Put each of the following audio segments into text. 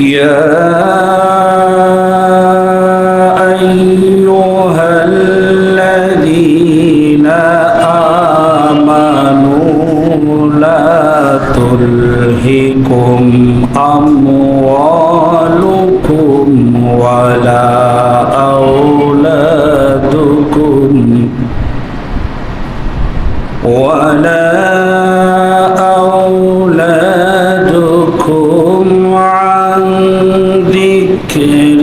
يا أيها الذين آمنوا لا تلهكم أموالكم ولا أولادكم عن ذكر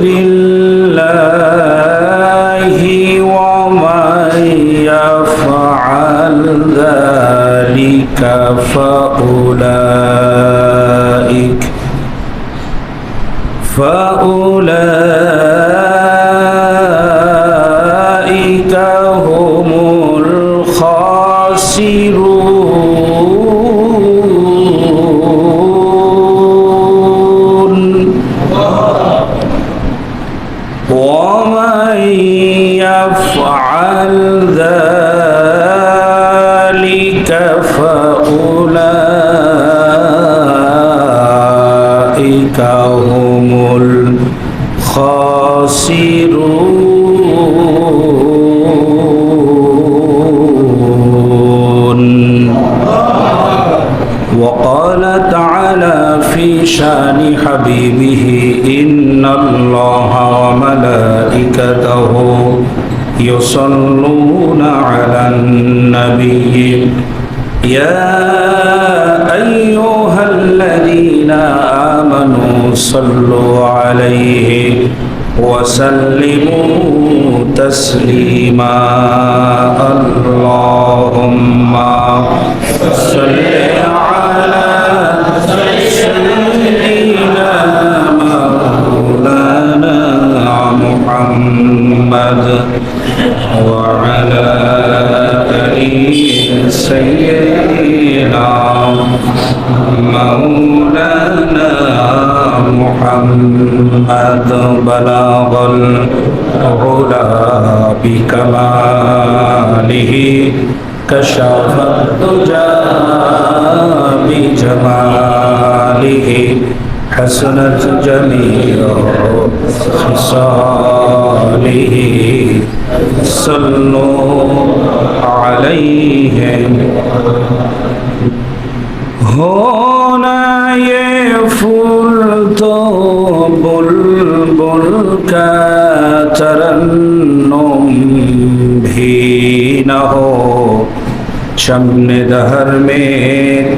الله ومن يفعل ذلك فأولئك هم الخاسرون ومن يفعل ذلك فأولئك هم الخاسرون. وقال تعالى في شان حبيبه إن الله وملائكته يصلون على النبي يا أيها الذين آمنوا صلوا عليه وسلموا تسليما. اللهم صل على سيدنا مولانا محمد وعلى آل سيدنا مولانا محمد بلغ العلا بكماله كشف الدجى بجماله حسنت جميع خصاله صلوا عليه. होना ये फूल तो बुलबुल का तरन्नुम भी न हो, शम्न दहर में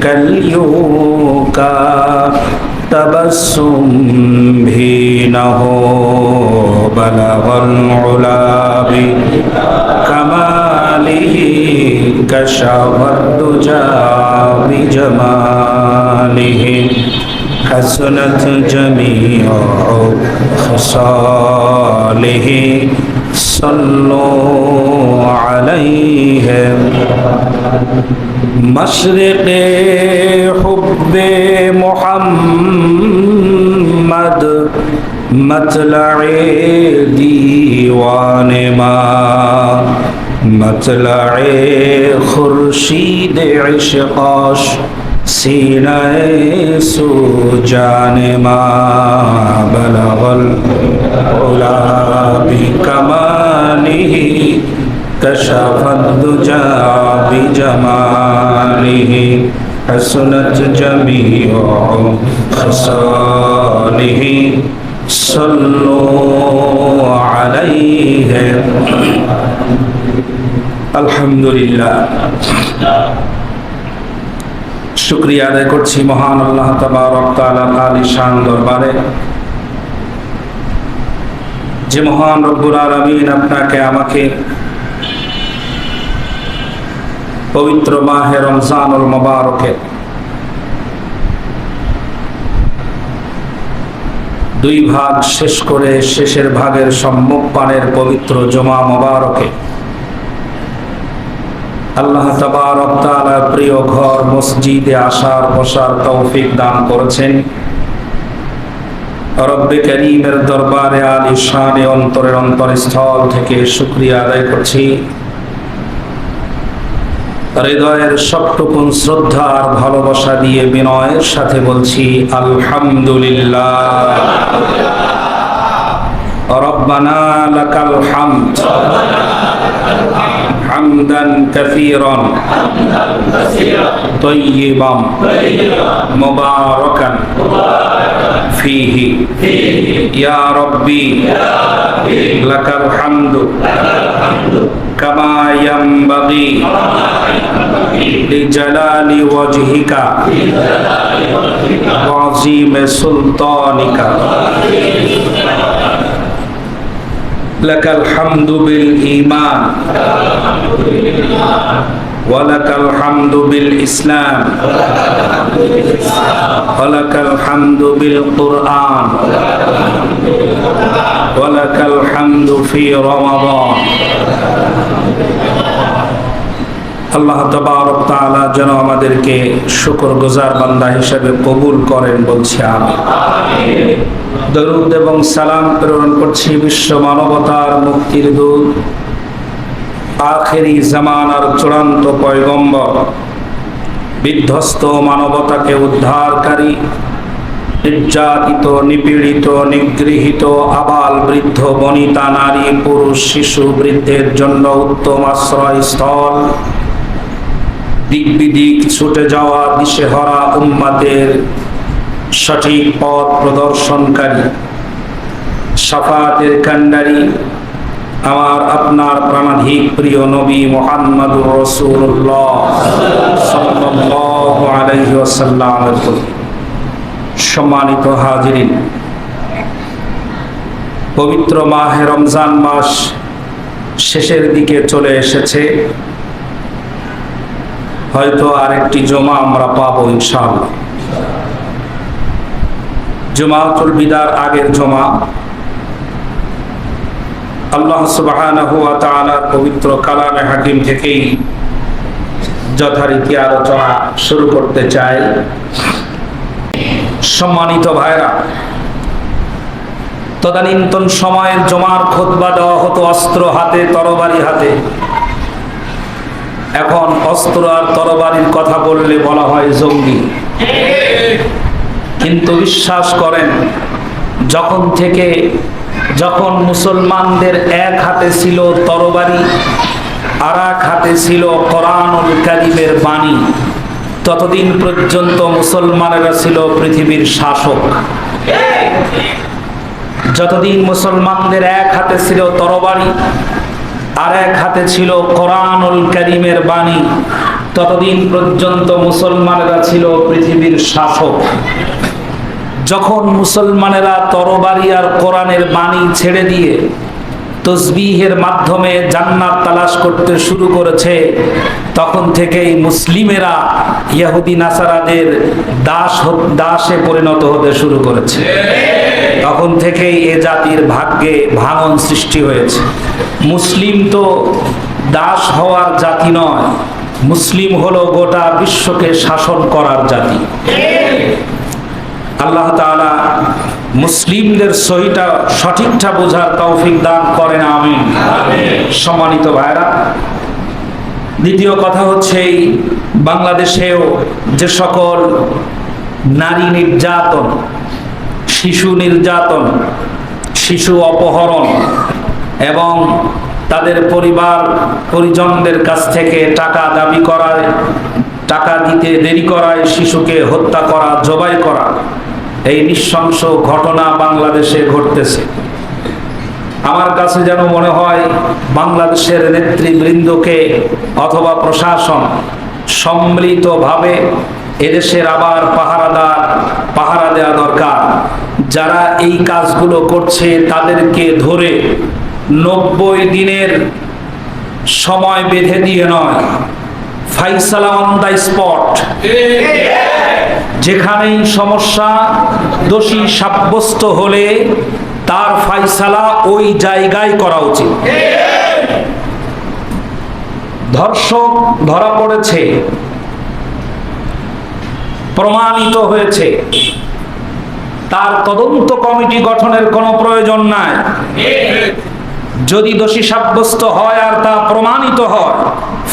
कलियों का तबस्सुम भी न हो, बलगल उला भी कमालिही कशफत दुजा बिजमालिही हसनत जमीअ खसालिही सल्लु अलैहि। मशरिक़े हुब्बे मुहम्मद मतलए दीवाने मा, मतलए खुर्शीद इश्क़ाश सीनाए सुजाने मा, बलगल उला बिकमालिही कशफत दुजा बिजमालिही हसनत जमीअ खसालिही सल्लु अलैहि। আলহামদুলিল্লাহ, শুকরিয়া আদায় করছি মহান আল্লাহ তাবারক তাআলার আলিশান দরবারে, যে মহান রব্বুল আলামিন আপনাকে আমাকে পবিত্র মাহে রমজানুল মুবারকে দুই ভাগ শেষ করে শেষের ভাগের সম্মুখ পানের পবিত্র জুমা মুবারকে আল্লাহ তাবারক তাআলা প্রিয় ঘর মসজিদে আসার বসার তৌফিক দান করেছেন। রব্বে করিমের দরবারে আলিশানে অন্তরের অন্তরস্থল থেকে শুকরিয়া আদায় করছি। হৃদয়ের সবটুকুন শ্রদ্ধা আর ভালোবাসা দিয়ে বিনয়ের সাথে বলছি আলহামদুলিল্লাহ। রব্বানা লাকাল হামদ হামদান কাসীরান তাইয়িবান মুবারাকান ফীহি ইয়া রাব্বি লাকাল হামদু কামা ইয়ানবাগি লিজালালি ওয়াজহিকা ওয়া আযীমি সুলতানিকা। লাকাল হামদু বিল ঈমান ওয়া লাকাল হামদু বিল ইসলাম ওয়া লাকাল হামদু বিল কুরআন ওয়া লাকাল হামদু ফি রমাদান। আল্লাহ তাবারক তাআলা যেন আমাদেরকে শুকরগুজার বান্দা হিসেবে কবুল করেন, বলছি আমিন। দরুদ এবং সালাম প্রেরণ করছি বিশ্ব মানবতার মুক্তির দূত, আখেরি জামানার চূড়ান্ত পয়গম্বর, বিধ্বস্ত মানবতাকে উদ্ধারকারী, নির্যাতিত, নিপীড়িত, নিগৃহীত আবাল বৃদ্ধ বনিতা নারী পুরুষ শিশু বৃদ্ধের জন্য উত্তম আশ্রয়স্থল, দিক বিদিক ছুটে যাওয়া দিশেহারা উম্মতের সঠিক পথ প্রদর্শনকারী, শাফাতের কান্ডারি, আমার আপনার প্রাণাধিক প্রিয় নবী মুহাম্মদুর রাসূলুল্লাহ সাল্লাল্লাহু আলাইহি ওয়াসাল্লামের প্রতি। সম্মানিত হাজিরিন, পবিত্র মাহে রমজান মাস শেষের দিকে চলে এসেছে। হয়তো আরেকটি জুমা আমরা পাবো ইনশাআল্লাহ। জুমাতুল বিদার আগের জুমা আল্লাহ সুবহানাহু ওয়া তাআলার পবিত্র কালামে হাকিম থেকেই যথারীতি আলোচনা শুরু করতে চাই। সম্মানিত ভাইরা, তদানীন্তন সময়ের জুমার খুতবা দেওয়া হতো অস্ত্র হাতে, তরবারি হাতে। এখন অস্ত্র আর তরবারির কথা বললে বলা হয় জঙ্গি। কিন্তু বিশ্বাস করেন, যখন মুসলমানদের এক হাতে ছিল তরবারি আর এক হাতে ছিল কোরআনুল কারীমের বাণী, ততদিন পর্যন্ত মুসলমানেরা ছিল পৃথিবীর শাসক। যতদিন মুসলমানদের এক হাতে ছিল তরবারি আর এক হাতে ছিল কোরআনুল কারীমের বাণী, ততদিন পর্যন্ত মুসলমানেরা ছিল পৃথিবীর শাসক। যখন মুসলমানেরা তরবারি আর কোরআনের বাণী ছেড়ে দিয়ে তসবিহের মাধ্যমে জান্নাত তালাশ করতে শুরু করেছে, তখন থেকেই মুসলিমেরা ইহুদি নাসারাদের দাসে পরিণত হতে শুরু করেছে। তখন থেকেই এ জাতির ভাগ্যে ভাঙন সৃষ্টি হয়েছে। মুসলিম তো দাস হওয়ার জাতি নয়, মুসলিম হলো গোটা বিশ্বকে শাসন করার জাতি। আল্লাহ তাআলা মুসলিমদের সঠিকটা বোঝার তৌফিক দান করেন, আমিন। সম্মানিত ভাইরা, দ্বিতীয় কথা হচ্ছে এই বাংলাদেশেও যে সকল নারী নির্যাতন, শিশু নির্যাতন, শিশু অপহরণ এবং তাদের পরিজনদের কাছ থেকে টাকা দাবি করায়, টাকা দিতে দেরি করায় শিশুকে হত্যা করা, জবাই করা, এই নৃশংস ঘটনা বাংলাদেশে ঘটতেছে। আমার কাছে যেন মনে হয় বাংলাদেশের নেতৃবৃন্দকে অথবা প্রশাসন সম্মিলিতভাবে এদেশের আবার পাহারা দেওয়া দরকার। যারা এই কাজগুলো করছে তাদেরকে ধরে 90 দিনের সময় বেঁধে দিয়ে নয়, ফাইসালা অন দ্য স্পট, যেখানেই সমস্যা, দোষী সাব্যস্ত হলে তার ফাইসালা ওই জায়গায় করা উচিত। ধর্ষক ধরা পড়েছে, প্রমাণিত হয়েছে, তার তদন্ত কমিটি গঠনের কোনো প্রয়োজন নাই। যদি দোষী সাব্যস্ত হয় আর তা প্রমাণিত হয়,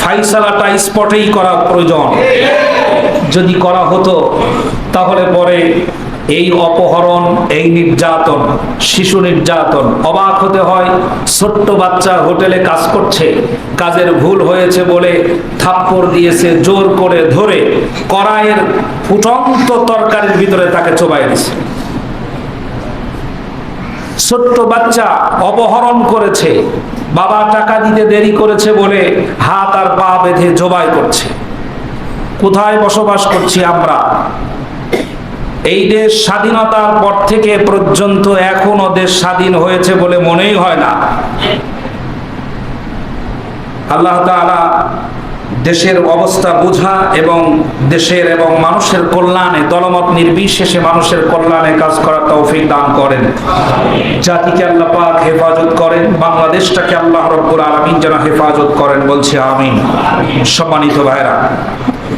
ফাইসালাটা স্পটেই করা প্রয়োজন। যদি করা হতো তাহলে পরে এই অপহরণ, এই নির্যাতন, শিশু নির্যাতন, অবাক হতে হয়। ছোট্ট বাচ্চা হোটেলে কাজ করছে, কাজের ভুল হয়েছে বলে থাপ্পড় দিয়েছে, জোর করে ধরে কড়াইয়ের ফুটন্ত তরকারির ভিতরে তাকে চোবাই দিয়েছে। ছোট্ট বাচ্চা অপহরণ করেছে, বাবা টাকা দিতে দেরি করেছে বলে হাত আর পা বেঁধে জবাই করছে। কোথায় বসবাস করছি আমরা? এই দেশ স্বাধীনতার পর থেকে পর্যন্ত এখনো দেশ স্বাধীন হয়েছে বলে মনেই হয় না। আল্লাহ তাআলা দেশের অবস্থা বোঝা এবং দেশের এবং মানুষের কল্যাণে, দলমত নির্বিশেষে মানুষের কল্যাণে কাজ করার তৌফিক দান করেন। জাতিকে আল্লাহ পাক হেফাজত করেন, বাংলাদেশটাকে আল্লাহ রাব্বুল আলামিন যেন হেফাজত করেন, বলছি আমিন। সম্মানিত ভাইরা,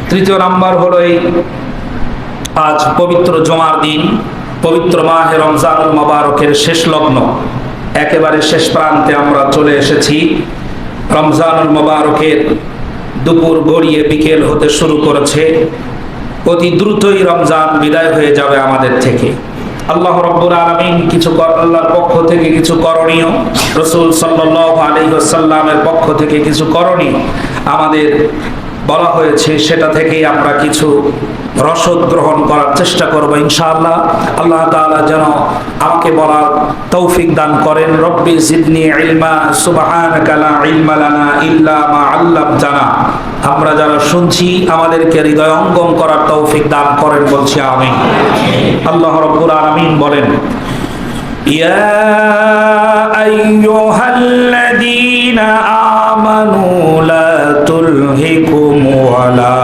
তৃতীয় নাম্বার হলো এই আজ পবিত্র জুমার দিন, পবিত্র মাহে রমজানুল মুবারকের শেষ লগ্ন, একেবারে শেষ প্রান্তে আমরা চলে এসেছি। রমজানুল মুবারকের দুপুর গড়িয়ে বিকেল হতে শুরু করেছে। অতি দ্রুতই রমজান বিদায় হয়ে যাবে আমাদের থেকে। আল্লাহ রাব্বুল আলামিন আল্লাহর পক্ষ থেকে কিছু করণীয়, রাসূল সাল্লাল্লাহু আলাইহি ওয়াসাল্লামের পক্ষ থেকে কিছু করণীয় আমাদের বলা হয়েছে, সেটা থেকেই আমরা কিছু রসদ গ্রহণ করার চেষ্টা করব ইনশাআল্লাহ। আল্লাহ তাআলা যেন আমাকে বলার তৌফিক দান করেন। রব্বি জিদনি ইলমা, সুবহানাকা লা ইলমা লানা ইল্লা মা আল্লামতানা। আমরা যারা শুনছি আমাদেরকে হৃদয়ঙ্গম করার তৌফিক দান করেন, বলছি আমিন। আল্লাহ রাব্বুল আলামিন বলেন, ইয়া আইয়ুহাল্লাযীনা আমানু লা তুলহিকুম ওয়ালা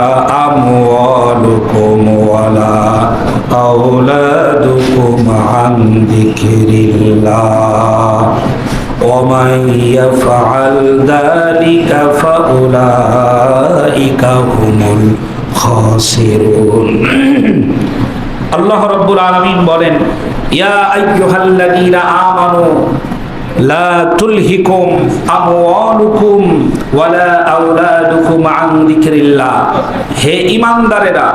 আমওয়ালুকুম ওয়ালা আওলাদুকুম আন যিকরিল্লাহ ওয়া মান ইয়াফআল যালিকা ফাউলাইকা হুমুল খাসিরুন। আল্লাহ রাব্বুল আলামিন বলেন, ইয়া আইয়ুহাল্লাযীনা আমানু লা তুলহিকুম আমওয়ালুকুম ওয়ালা আওলাদুকুম আন যিকরিল্লাহ। হে ঈমানদারেরা,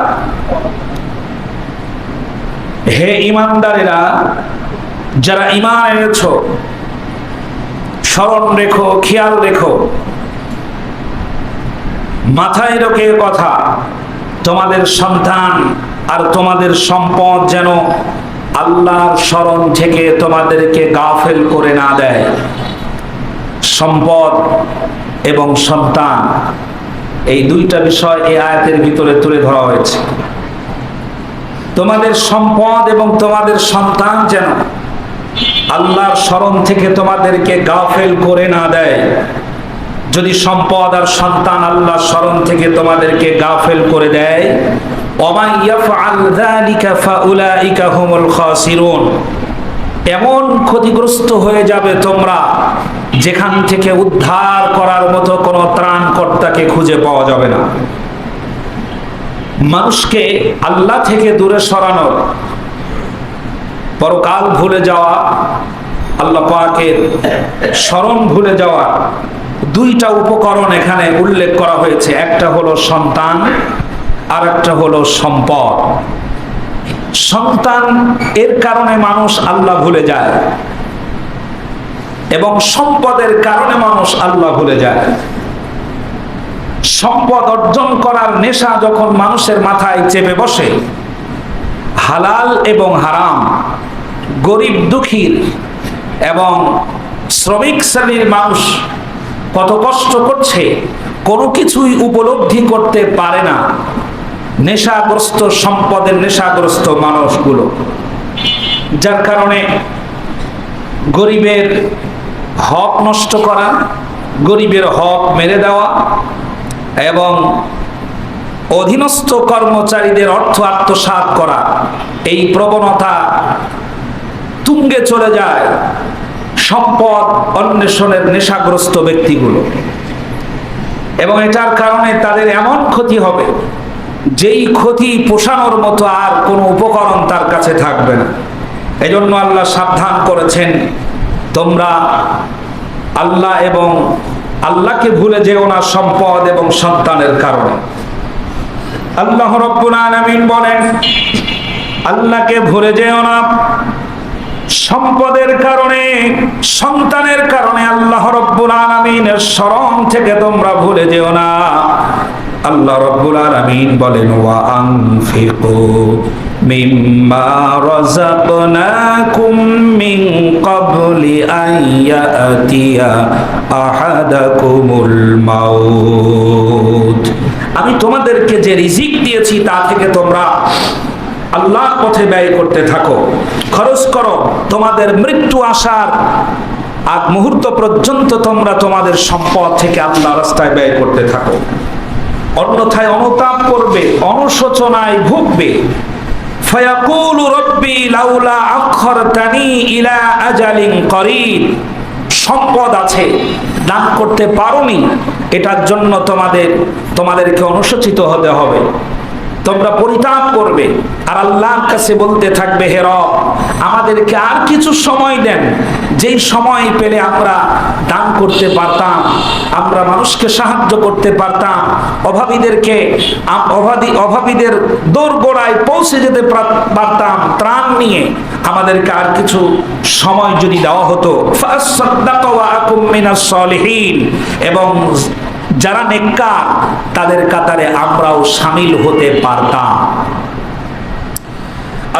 হে ঈমানদারেরা, যারা ঈমান এনেছো, স্মরণ রেখো, খেয়াল রেখো, মাথায় রেখে কথা, তোমাদের সন্তান আর তোমাদের সম্পদ যেন আল্লাহর স্মরণ থেকে তোমাদেরকে গাফেল করে না দেয়। সম্পদ এবং সন্তান, এই দুইটা বিষয় এই আয়াতের ভিতরে তুলে ধরা হয়েছে। তোমাদের সম্পদ এবং তোমাদের সন্তান যেন আল্লাহর স্মরণ থেকে তোমাদেরকে গাফেল করে না দেয়। যদি সম্পদ আর সন্তান আল্লাহর স্মরণ থেকে তোমাদেরকে গাফেল করে দেয়, ওমা ইয়াফআল যালিকা ফাউলাইকা হুমুল খাসিরুন, এমন ক্ষতিগ্রস্ত হয়ে যাবে তোমরা যেখান থেকে উদ্ধার করার মতো কোনো ত্রাণকর্তাকে খুঁজে পাওয়া যাবে না। মানুষকে আল্লাহ থেকে দূরে সরানোর, পরকাল ভুলে যাওয়া, আল্লাহ পাকের স্মরণ ভুলে যাওয়া দুইটা উপকরণ এখানে উল্লেখ করা হয়েছে। একটা হলো সন্তান, আর একটা হলো সম্পদ। সন্তান এর কারণে মানুষ আল্লাহ ভুলে যায় এবং সম্পদের কারণে মানুষ আল্লাহ ভুলে যায়। সম্পদ অর্জন করার নেশা যখন মানুষের মাথায় চেপে বসে, হালাল এবং হারাম, গরিব দুঃখীর এবং শ্রমিক শ্রেণীর মানুষ কত কষ্ট করছে কোনো কিছুই উপলব্ধি করতে পারে না। নেশাগ্রস্ত, সম্পদের নেশাগ্রস্ত মানুষগুলো, যার কারণে গরিবের হক নষ্ট করা, গরিবের হক মেরে দেওয়া এবং অধীনস্থ কর্মচারীদের অর্থ আত্মসাৎ করা, এই প্রবণতা তুঙ্গে চলে যায় সম্পদ অন্বেষণের নেশাগ্রস্ত ব্যক্তিগুলো। এবং এটার কারণে তাদের এমন ক্ষতি হবে, যেই ক্ষতি পোষানোর মতো আর কোনো উপকরণ তার কাছে থাকবে না। এজন্য আল্লাহ সাবধান করেছেন, তোমরা আল্লাহ এবং আল্লাহকে ভুলে যেও না সম্পদ এবং সন্তানের কারণে। আল্লাহ রাব্বুল আলামিন বলেন, আল্লাহকে ভুলে যেও না সম্পদের কারণে, সন্তানের কারণে। আল্লাহ রাব্বুল আলামিনের শরণ থেকে তোমরা ভুলে যেও না। আল্লাহ রাব্বুল আলামিন বলেন, ওয়া আনফিকু মিম্মা রাযাকনাকুম মিন ক্বাবলি আন ইয়াতিয়া আহাদাকুমুল মাউত। আমি তোমাদেরকে যে রিজিক দিয়েছি তা থেকে তোমরা আল্লাহর পথে ব্যয় করতে থাকো, খরচ করো। তোমাদের মৃত্যু আসার আগ মুহূর্ত পর্যন্ত তোমরা তোমাদের সম্পদ থেকে আল্লাহর রাস্তায় ব্যয় করতে থাকো, অন্যথায় অনুতাপ করবে, অনুশোচনায় ভুগবে। ফায়াকুলু রব্বি লাউলা আখরতানি ইলা আজালিন করিব। সম্পদ আছে, দান করতে পারোনি, এটার জন্য তোমাদেরকে অনুশোচিত হতে হবে, তোমরা পরিতাপ করবে আর আল্লাহর কাছে বলতে থাকবে, হে রব আমাদেরকে আর কিছু সময় দেন, যেই সময় পেলে আমরা দান করতে পারতাম, আমরা মানুষকে সাহায্য করতে পারতাম, অভাবীদের দোরগোড়ায় পৌঁছে যেতে পারতাম ত্রাণ নিয়ে। আমাদেরকে আর কিছু সময় যদি দেওয়া হতো, ফাসাদদাকা ওয়া আকুম মিনাস সলিহিন, এবং যারা নেককার তাদের কাতারে আমরাও শামিল হতে পারতাম।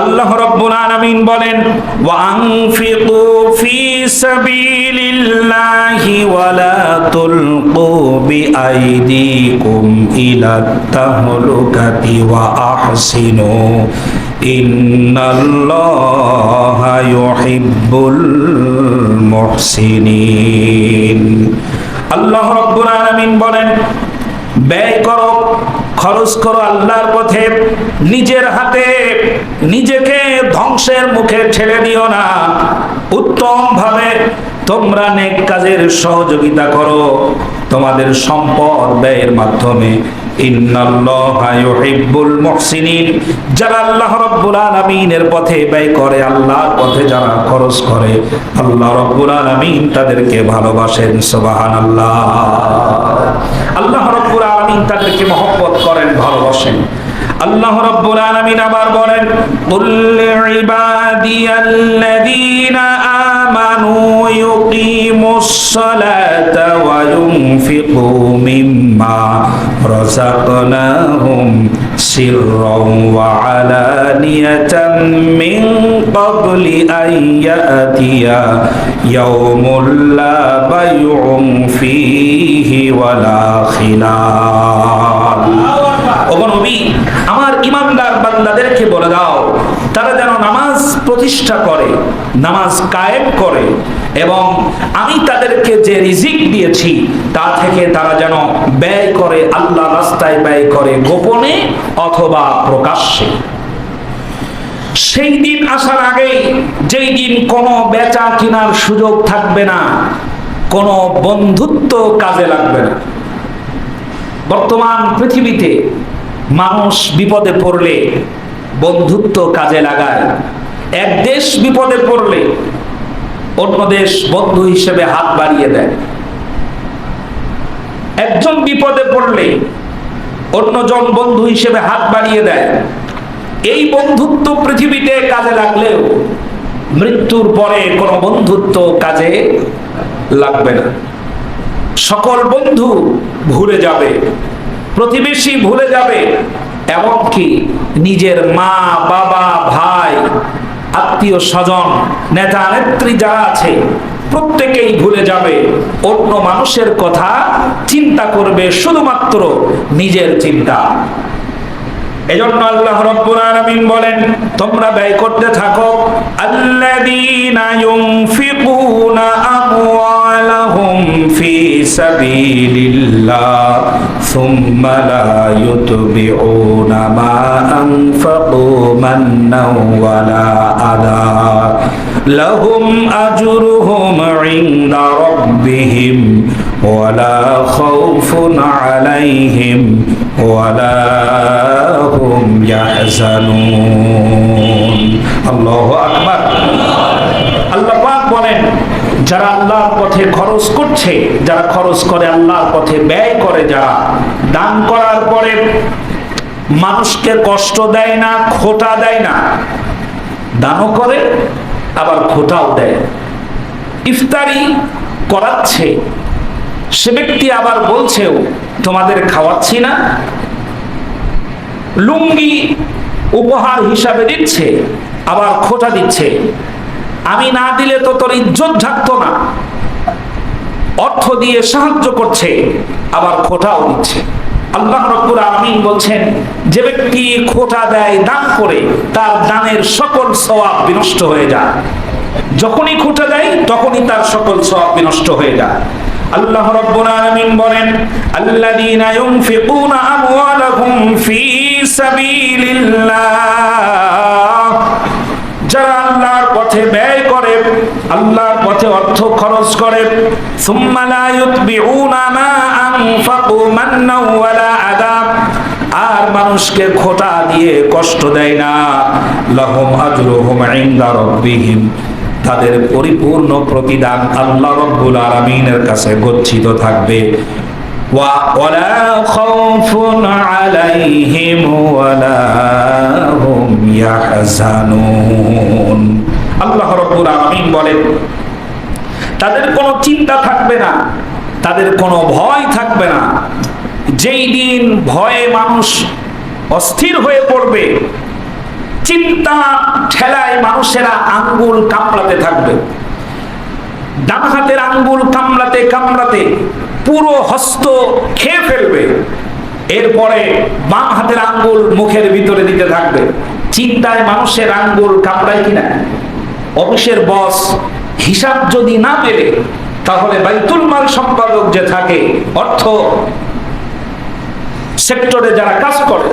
আল্লাহ রাব্বুল আলামিন বলেন, ওয়া আনফিকু ফি সাবিলিল্লাহি ওয়া লা তুলকু বিআইদিকুম ইলাত তাহলুকাতি ওয়া আহসিনু ইন্নাল্লাহা ইউহিব্বুল মুহসিনিন। আল্লাহ রাব্বুল আলামিন বলেন, ব্যয় করো, খরচ করো আল্লাহর পথে, নিজের হাতে নিজেকে ধ্বংসের মুখে ঠেলে দিও না। উত্তম ভাবে তোমরা নেক কাজের সহযোগিতা করো তোমাদের সম্পদ ব্যয়ের মাধ্যমে। ইন্নাল্লাহা ইউহিব্বুল মুহসিনিন। যারা আল্লাহ রাব্বুল আলামিনের পথে ব্যয় করে, আল্লাহর পথে যারা খরচ করে, আল্লাহ রাব্বুল আলামিন তাদেরকে ভালোবাসেন। সুবহানাল্লাহ। আল্লাহ রাব্বুল আলামিন তাদেরকে মহব্বত করেন, ভালোবাসেন। আল্লাহ রাব্বুল আলামিন আবার বলেন, কুল লিইবাদিয়াল্লাযীনা আমানু ইউকিমুস সালাতা ওয়া ইউনফিকু মিম্মা রাযাকনাহুম সিররান ওয়া আলানিয়াতাম মিন ক্বাবলি আন ইয়াতিয়া ইয়াউমুল লা বাইউন ফীহি ওয়ালা খিলাল। ওগো নবী, আমার ঈমানদার বান্দাদেরকে বলে দাও, তারা যেন নামাজ প্রতিষ্ঠা করে, নামাজ কায়েম করে, এবং আমি তাদেরকে যে রিজিক দিয়েছি তা থেকে তারা যেন ব্যয় করে, আল্লাহ রাস্তায় ব্যয় করে, গোপনে অথবা প্রকাশ্যে। সেই দিন আসার আগেই, যেই দিন কোনো বেচা কেনার সুযোগ থাকবে না, কোনো বন্ধুত্ব কাজে লাগবে না। বর্তমান পৃথিবীতে মানুষ বিপদে পড়লে বন্ধুত্ব কাজে লাগায়। এক দেশ বিপদে পড়লে অন্য দেশ বন্ধু হিসেবে হাত বাড়িয়ে দেয়। একজন বিপদে পড়লে অন্যজন বন্ধু হিসেবে হাত বাড়িয়ে দেয়। এই বন্ধুত্ব পৃথিবীতে কাজে লাগলেও মৃত্যুর পরে কোনো বন্ধুত্ব কাজে লাগবে না। সকল বন্ধু ভুলে যাবে, প্রতিবেশী ভুলে যাবে, এমনকি নিজের মা, বাবা, ভাই, আত্মীয় স্বজন, নেতা নেত্রী যারা আছে প্রত্যেকেই ভুলে যাবে। অন্য মানুষের কথা চিন্তা করবে শুধুমাত্র নিজের চিন্তা। এজন্য আল্লাহ রাব্বুল আলামিন বলেন, তোমরা ব্যয় করতে থাকো। আল্লাযীনা ইউনফিকুনা আমওয়ালাহুম ফি সাবিলিল্লাহ সুম্মা লা ইউতবিউনা মা আনফাকু মান্নাও ওয়ালা আদা লাহুম আজরুহুম ইনদা রাব্বিহিম ওয়ালা খাউফুন আলাইহিম ওয়ালা হুম ইয়াহজানুন। আল্লাহু আকবার। আল্লাহ পাক বলেন, যারা আল্লাহর পথে খরচ করছে, যারা খরচ করে আল্লাহর পথে ব্যয় করে, যারা দান করার পরে মানুষকে কষ্ট দেয় না, খোঁটা দেয় না, দানও করে আবার খোঁটাও দেয়। ইফতারি করাচ্ছে, সে ব্যক্তি আবার বলছেও তোমাদের খাওয়াচ্ছি না। লুঙ্গি উপহার হিসাবে দিচ্ছে, আবার খোঁটা দিচ্ছে, আমি না দিলে তো তোর ইজ্জত থাকতো না। অর্থ দিয়ে সাহায্য করছে, আবার খোঁটাও দিচ্ছে। আল্লাহ রাব্বুল আলামিন বলছেন, যে ব্যক্তি খোঁটা দেয় দান করে, তার দানের সকল সওয়াব বিনষ্ট হয়ে যায়। যখনই খোঁটা দেয় তখনই তার সকল সওয়াব বিনষ্ট হয়ে যায়। আল্লাহ রাব্বুল আলামিন বলেন, আল্লাযীনা ইউনফিকুনা আমওয়ালাহুম ফী সাবিলিল্লাহ, যারা আল্লাহর পথে ব্যয় করে, আল্লাহর পথে অর্থ খরচ করে, সুম্মা লা ইউতবিউনা মা আনফাকু মান্নাও ওয়ালা আযা, আর মানুষকে খোঁটা দিয়ে কষ্ট দেয় না, লাহুম আজরুহুম ইনদা রাব্বিহিম, তাদের পরিপূর্ণ প্রতিদান আল্লাহ রাব্বুল আলামিনের কাছে গচ্ছিত থাকবে। ওয়ালা খাউফুন আলাইহিম ওয়ালা হুম ইয়াহজানুন। আল্লাহ রাব্বুল আলামিন বলেন, তাদের কোনো চিন্তা থাকবে না, তাদের কোনো ভয় থাকবে না। যেই দিন ভয়ে মানুষ অস্থির হয়ে পড়বে, চিন্তা ঠেলায় মানুষেরা আঙ্গুল কামড়াতে থাকবে, ডান হাতের আঙ্গুল কামড়াতে কামড়াতে পুরো হস্ত খেয়ে ফেলবে, এরপরে বাম হাতের আঙ্গুল মুখের ভিতরে দিতে থাকবে। চিন্তায় মানুষের আঙ্গুল কামড়ায় কিনা? অফিসের বস হিসাব যদি না পেলে, তাহলে বাইতুল মাল সম্পাদক যে থাকে, অর্থ সেক্টরে যারা কাজ করে,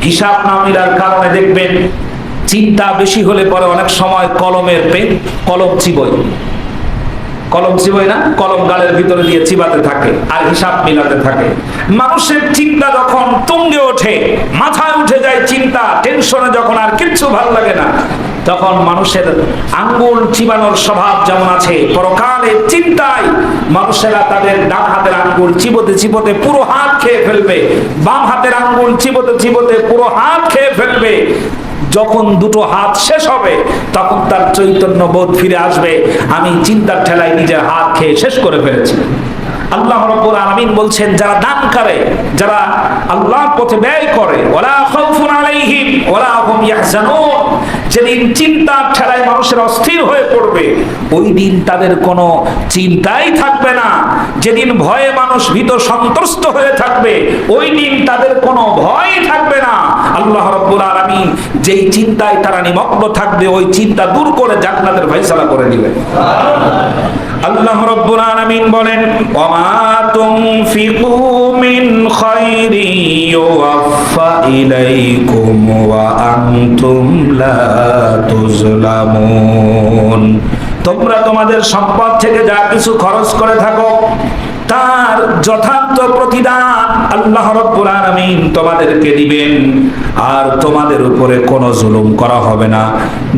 হিসাব না মিলার কারণে দেখবেন চিন্তা বেশি হলে পরে অনেক সময় কলমের পেন, কলম চিবোয় না, কলম গালের ভিতরে দিয়ে চিবাতে থাকে আর হিসাব মিলাতে থাকে। মানুষের চিন্তা যখন তুঙ্গে ওঠে, মাথায় উঠে যায় চিন্তা, টেনশনে যখন আর কিচ্ছু ভালো লাগে না, তখন মানুষের আঙ্গুল চিবানোর স্বভাব যেমন আছে, পরকালে চিন্তায় মানুষেরা তাদের ডান হাতের আঙ্গুল চিবোতে চিবোতে পুরো হাত খেয়ে ফেলবে, বাম হাতের আঙ্গুল চিবোতে চিবোতে পুরো হাত খেয়ে ফেলবে। যখন দুটো হাত শেষ হবে, তখন তার চৈতন্য বোধ ফিরে আসবে, আমি চিন্তার ঠেলায় নিজের হাত খেয়ে শেষ করে ফেলেছি। আল্লাহ রাব্বুল আলামিন বলছেন, যারা দান করে, যারা আল্লাহর পথে ব্যয় করে, ওয়ালা খাউফুন আলাইহিম ওয়ালা হুম ইয়াহজানুন, যেদিন চিন্তার ঠেলায় মানুষের অস্থির হয়ে পড়বে, ওই দিন তাদের কোনো চিন্তাই থাকবে না। যেদিন ভয়ে মানুষ ভীত সন্ত্রস্ত হয়ে থাকবে, ওই দিন তাদের কোনো ভয় থাকবে না। আল্লাহ রাব্বুল আলামিন যেই চিন্তায় তারা নিমগ্ন থাকবে, ওই চিন্তা দূর করে জান্নাতের ফয়সালা করে দিবেন। আল্লাহ রাব্বুল আলামিন বলেন, ওয়ামা তুনফিকু মিন খাইরি ইউওয়াফা ইলাইকুম ওয়া আনতুম লা তুজলামুন। তোমরা তোমাদের সম্পদ থেকে যা কিছু খরচ করে থাকো, তার যথার্থ প্রতিদান আল্লাহ রাব্বুল আলামিন তোমাদেরকে দিবেন, আর তোমাদের উপরে কোনো জুলুম করা হবে না।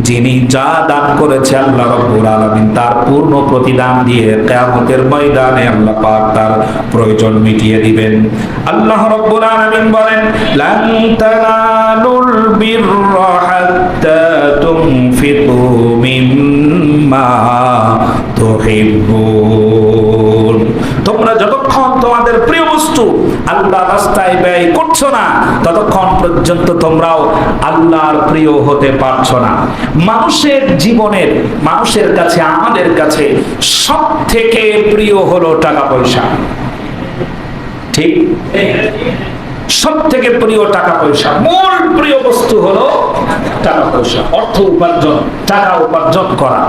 যিনি যা দান করেছে আল্লাহ রাব্বুল আলামিন তার পূর্ণ প্রতিদান দিয়ে কিয়ামতের ময়দানে আল্লাহ পাক তার প্রয়োজন মিটিয়ে দিবেন। আল্লাহ রাব্বুল আলামিন বলেন, লান তানালুল বিররা হাত্তা তুনফিকু মিম্মা তুহিব্বুন। তোমরা যতক্ষণ তোমাদের প্রিয় বস্তু আল্লাহর রাস্তায় ব্যয় করছো না, ততক্ষণ পর্যন্ত তোমরাও আল্লাহর প্রিয় হতে পারছো না। মানুষের জীবনের, মানুষের কাছে, আমাদের কাছে সব থেকে প্রিয় হলো টাকা পয়সা, ঠিক? সব থেকে প্রিয় টাকা পয়সা, মূল প্রিয় বস্তু হলো টাকা পয়সা, অর্থ উপার্জন, টাকা উপার্জন করা।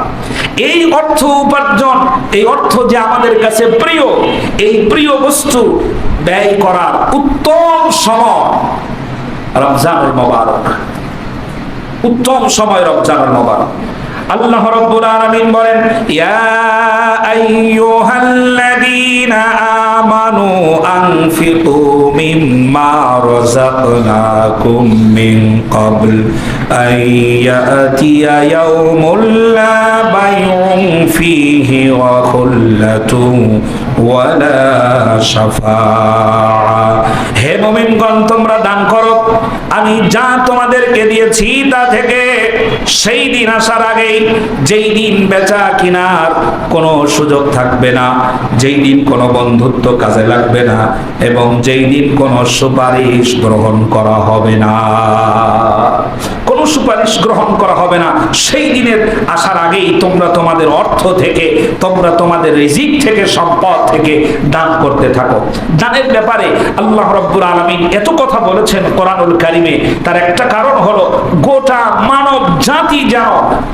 এই অর্থ উপার্জন, এই অর্থ যে আমাদের কাছে প্রিয়, এই প্রিয় বস্তু ব্যয় করার উত্তম সময় রমজানুল মুবারক, উত্তম সময় রমজানুল মুবারক। আল্লাহ রাব্বুল আলামিন বলেন, ইয়া আইয়ুহাল্লাযীনা আমানু আনফিকু মিম্মা রাযাকনাকুম মিন ক্বাবল আইয়াতিয়া ইয়াউমুল লা বাইউন ফীহি ওয়া খুল্লাতুন ওয়ালা শাফাআ। হে মুমিনগণ, তোমরা দান করো আমি যা তোমাদেরকে দিয়েছি তা থেকে, সেই দিন আসার আগেই, যেই দিন বেচা কিনার কোনো সুযোগ থাকবে না, যেই দিন কোনো বন্ধুত্ব কাজে লাগবে না, এবং যেই দিন কোনো সুপারিশ গ্রহণ করা হবে না, কোনো সুপারিশ গ্রহণ করা হবে না, সেই দিনের আসার আগেই তোমরা তোমাদের অর্থ থেকে, তোমরা তোমাদের রিজিক থেকে, সম্পদ থেকে দান করতে থাকো। দানের ব্যাপারে আল্লাহ রাব্বুল আলামিন এত কথা বলেছেন কোরআনুল কারীমে, তার একটা কারণ হলো গোটা মানব জাতি যেন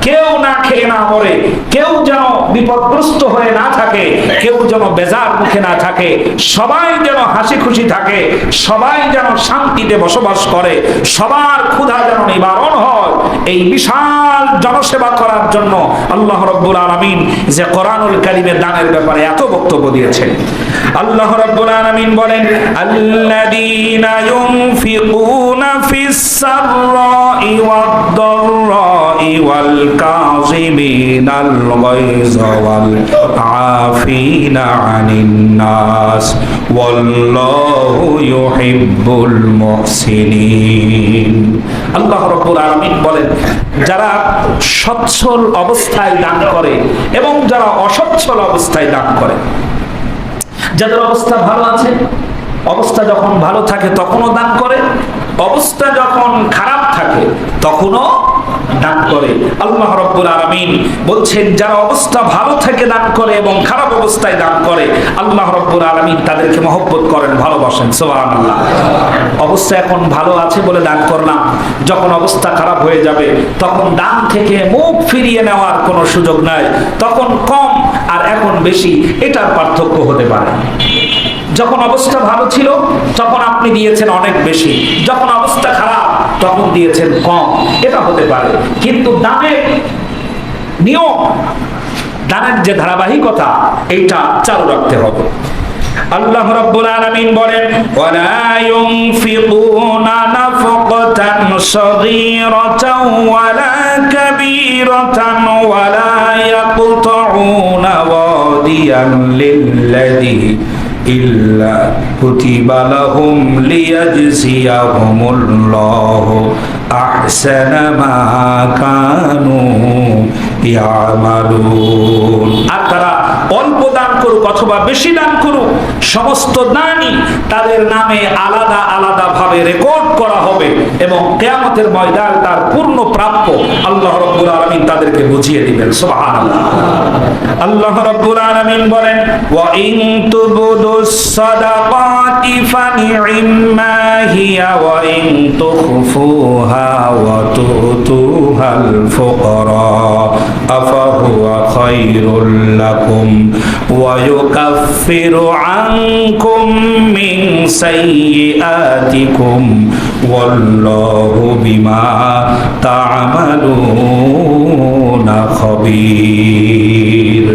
কেউ না খেয়ে না মরে, কেউ যেন বিপদগ্রস্ত হয়ে না থাকে, কেউ যেন বেজার মুখে না থাকে, সবাই যেন হাসি খুশি থাকে, সবাই যেন শান্তিতে বসবাস করে, সবার ক্ষুধা যেন নিবারণ হয়। এই বিশাল জনসেবা করার জন্য আল্লাহ রাব্বুল আলামিন যে কোরআনুল কারীমে দানের ব্যাপারে এত বক্তব্য দিয়েছেন। আল্লাহ রাব্বুল আলামিন বলেন, আল্লাযীনা ইউনফিকুনা ফিস সাররাই ওয়াদ দাররাই ওয়াল কাযিমিনাল গায়যা ওয়াল আফিনা আনিন নাস ওয়াল্লাহু ইউহিব্বুল মুহসিনিন। আল্লাহ রাব্বুল আলামিন বলেন, যারা সচ্ছল অবস্থায় দান করে এবং যারা অসচ্ছল অবস্থায় দান করে, যাদের অবস্থা ভালো আছে, অবস্থা যখন ভালো থাকে তখনও দান করে, অবস্থা যখন খারাপ থাকে তখনও দান করে। আল্লাহ রাব্বুল আলামিন বলছেন, যারা অবস্থা ভালো থেকে দান করে এবং খারাপ অবস্থায় দান করে, আল্লাহ রাব্বুল আলামিন তাদেরকে মহব্বত করেন, ভালোবাসেন। সুবহানাল্লাহ। অবস্থা এখন ভালো আছে বলে দান করলাম, যখন অবস্থা খারাপ হয়ে যাবে তখন দান থেকে মুখ ফিরিয়ে নেওয়ার কোনো সুযোগ নাই। তখন কম আর এখন বেশি, এটার পার্থক্য হতে পারে। যখন অবস্থা ভালো ছিল তখন আপনি দিয়েছেন অনেক বেশি, যখন অবস্থা খারাপ তখন দিয়েছেন কম, এটা হতে পারে। কিন্তু দানের নিয়ম, দানের যে ধারাবাহিকতা, এইটা চালু রাখতে হবে। আল্লাহ রাব্বুল আলামিন বলেন, ওয়ালা ইউনফিকুনা নাফকাতান সাগীরাতান ওয়ালা কাবীরাতান ওয়ালা ইয়াকতাউনা ওয়াদিয়ান লিল্লাযী ইল্লা কুতিবা লাহুম লিয়াজজিয়াহুমুল্লাহু আহসানা মা কানু ইয়ামালুন। আর তারা অল্প দান করুক অথবা বেশি দান করুক, সমস্ত দানই তাদের নামে আলাদা আলাদা ভাবে রেকর্ড করা হবে এবং কিয়ামতের ময়দানে তার পূর্ণ প্রাপ্য আল্লাহ রাব্বুল আলামিন তাদেরকে বুঝিয়ে দিবেন। সুবহানাল্লাহ। আল্লাহ রাব্বুল আলামিন বলেন, ওয়া ইন তুবদুস সাদাকাতি ফানি'ম্মা হিয়া ওয়া ইন তুখফুহা ওয়া তুতুহাল ফুকারা আফাহুয়া খায়রুল লাকুম ওয়া ইউকাফিরু আনকুম মিন সাইয়্যাতিকুম ওয়াল্লাহু বিমা তা'মালুনা খাবীর।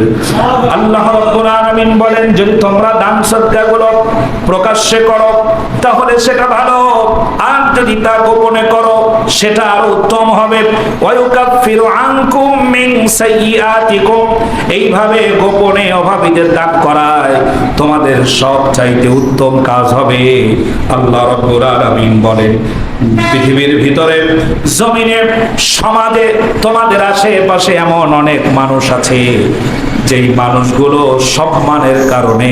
আল্লাহ রাব্বুল আলামিন বলেন, যদি তোমরা দান সদকাগুলো প্রকাশ্যে করো তাহলে সেটা ভালো, আর যদি তা গোপনে করো সেটা আরো উত্তম হবে। ওয়া ইউকাফিরু আনকুম মিন সাইয়্যাতিকুম, এইভাবে গোপনে অভাবীদের দান করায় তোমাদের সব চাইতে উত্তম কাজ হবে। আল্লাহ রাব্বুল আলামিন বলেন, পৃথিবীর ভিতরে, জমিনে, সমাজে, তোমাদের আশেপাশে এমন অনেক মানুষ আছে যেই মানুষগুলো সম্মানের কারণে,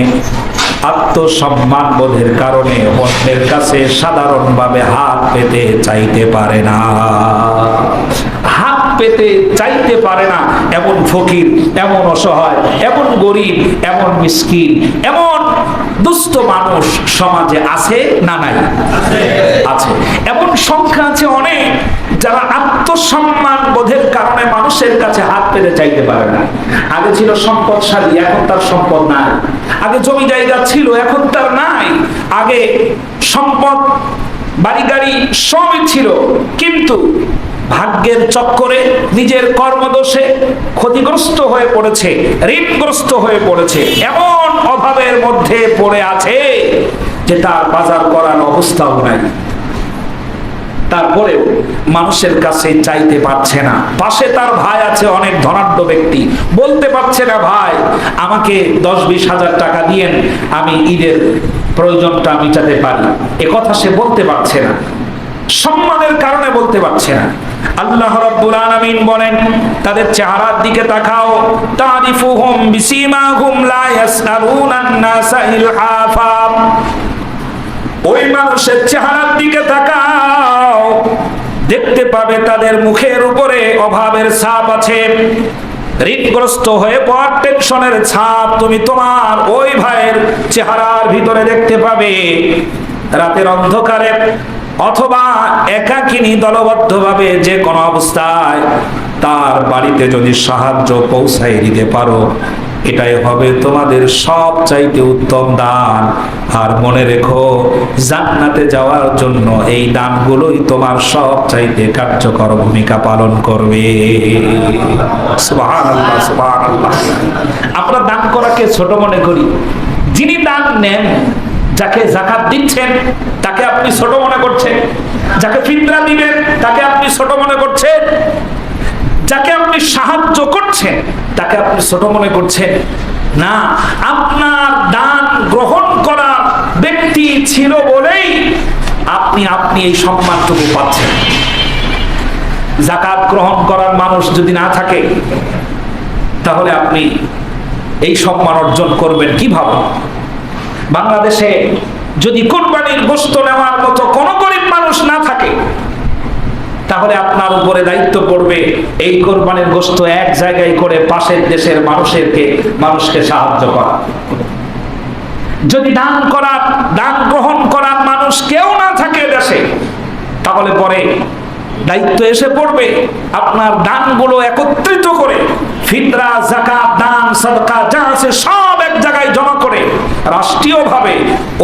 আত্মসম্মান বোধের কারণে অন্যের কাছে সাধারণভাবে হাত পেতে চাইতে পারে না, হাত পেতে চাইতে পারে না। এমন ফকির, এমন অসহায়, এমন গরিব, এমন মিসকিন, এমন দুস্থ মানুষ সমাজে আছে না নাই? আছে। এমন সংখ্যা আছে অনেক, যারা আত্মসম্মান বোধের কারণে মানুষের কাছে হাত পেতে চাইতে পারে না। আগে ছিল সম্পদশালী, এখন তার সম্পদ নাই। আগে জমি জায়গা ছিল, এখন তার নাই। আগে সম্পদ, বাড়ি গাড়ি সবই ছিল, কিন্তু ভাগ্যের চক্করে নিজের কর্মদোষে ক্ষতিগ্রস্ত হয়ে পড়েছে, ঋণগ্রস্ত হয়ে পড়েছে, এমন অভাবের মধ্যে পড়ে আছে যে তার বাজার করার অবস্থাও নাই। তারপরেও মানুষের কাছে চাইতে পারছে না। পাশে তার ভাই আছে, অনেক ধনাঢ্য ব্যক্তি, বলতে পারছে না ভাই আমাকে 10-20 হাজার টাকা দিয়েন, আমি ঈদের প্রয়োজনটা মিটাতে পারি। একথা সে বলতে পারছে না, সম্মানের কারণে বলতে পারছে না। আল্লাহ রাব্বুল আলামিন বলেন, তাদের চেহারার দিকে তাকাও, তারিফুহুম বিসীমাহুম লা ইয়াসআলুনান নাসা ইলহাফা। ওই মানুষের চেহারার দিকে তাকাও, দেখতে পাবে তাদের মুখের উপরে অভাবের ছাপ আছে, ঋণগ্রস্ত হয়ে পড়ার টেনশনের ছাপ তুমি তোমার ওই ভাইয়ের চেহারার ভিতরে দেখতে পাবে। রাতের অন্ধকারে অথবা একাকিনী দলবদ্ধভাবে যে কোনো অবস্থায় তার বাড়িতে যদি সাহায্য পৌঁছাই দিতে পারো, এটাই হবে তোমাদের সবচাইতে উত্তম দান। আর মনে রেখো, জান্নাতে যাওয়ার জন্য এই দানগুলোই তোমার সবচাইতে কার্যকর ভূমিকা পালন করবে। সুবহানাল্লাহ, সুবহানাল্লাহ। আমরা দান করাকে ছোট মনে করি। যিনি দান নেন, যাকে যাকাত দিচ্ছেন তাকে আপনি ছোট মনে করছেন, যাকে ফিতরা দিবেন তাকে আপনি ছোট মনে করছেন, যাকে আপনি সাহায্য করছেন তাকে আপনি ছোট মনে করছেন না। আপনার দান গ্রহণ করা ব্যক্তি ছিল বলেই আপনি এই সম্মানটুকু পাচ্ছেন। যাকাত গ্রহণ করার মানুষ যদি না থাকে, তাহলে আপনি এই সম্মান অর্জন করবেন কিভাবে? বাংলাদেশে যদি কুরবানির গোশত নেওয়ার মতো কোনো গরিব মানুষ না থাকে, তাহলে আপনার উপরে দায়িত্ব পড়বে এই কোরবানির গোশত এক জায়গায় করে পাশের দেশের মানুষকে সাহায্য করা। যদি দান গ্রহণ করার মানুষ কেউ না থাকে দেশে, তাহলে পরে দায়িত্ব এসে পড়বে আপনার দানগুলো একত্রিত করে, ফিতরা, যাকাত, দান, সাদকা যা আছে সব এক জায়গায় জমা করে রাষ্ট্রীয়ভাবে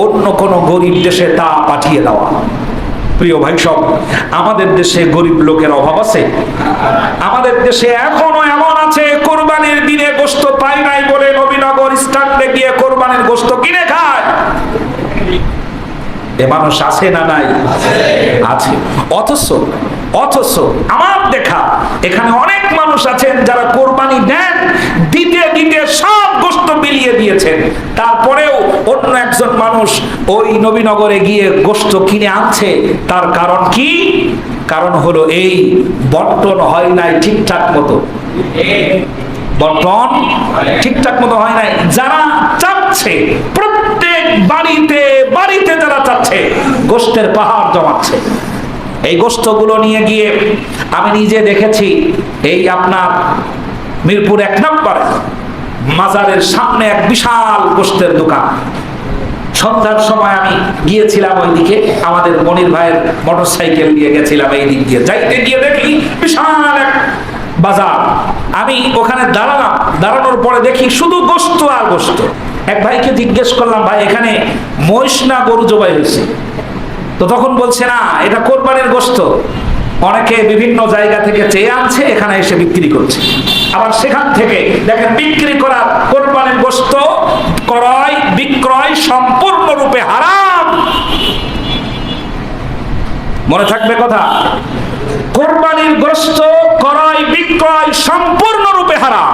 অন্য কোনো গরিব দেশে তা পাঠিয়ে দেওয়া। প্রিয় ভাই সব, আমাদের দেশে গরিব লোকের অভাব আছে? আমাদের দেশে এখনো এমন আছে কোরবানির দিনে গোশত পাই নাই বলে নবীনগর স্ট্যান্ডে গিয়ে কোরবানির গোশত কিনে খায়। এ মানুষ আছে না নাই? আছে। অথচ আমার দেখা এখানে অনেক মানুষ আছেন যারা কোরবানি দেন, দিতে দিতে সব গোশত বিলিয়ে দিয়েছেন, তারপরেও অন্য একজন মানুষ ওই নবীনগরে গিয়ে গোশত কিনে আনছে। তার কারণ কি? কারণ হলো এই বন্টন হয় নাই ঠিকঠাক মতো। বন্টন ঠিকঠাক মতো হয় নাই। যারা চাচ্ছে, প্রত্যেক বাড়িতে বাড়িতে যারা চাচ্ছে, গোশতের পাহাড় জমাচ্ছে। এই গোশতগুলো নিয়ে গিয়ে আমি নিজে দেখেছি, এই আপনার মিরপুর 1 নম্বরে মাজারের সামনে এক বিশাল গোশতের দোকান। সন্ধ্যার সময় আমি গিয়েছিলাম ওইদিকে, আমাদের মনির ভাইয়ের মোটরসাইকেল দিয়ে গেছিলাম এই দিক দিয়ে, যাইতে গিয়ে দেখি বিশাল এক বাজার। আমি ওখানে দাঁড়ানোর পরে দেখি শুধু গোশত আর গোশত। এক ভাইকে জিজ্ঞেস করলাম, ভাই এখানে মহিষ না গরু জবাই হয়েছে? তো তখন বলছে না, এটা কোরবানির গোশত, অনেকে বিভিন্ন জায়গা থেকে চেয়ে আনছে, এখানে এসে বিক্রি করছে। আবার সেখান থেকে দেখেন বিক্রি করা কোরবানির গোশত ক্রয় বিক্রয় সম্পূর্ণরূপে হারাম। মনে থাকবে কথা, কোরবানির গোশত ক্রয় বিক্রয় সম্পূর্ণরূপে হারাম।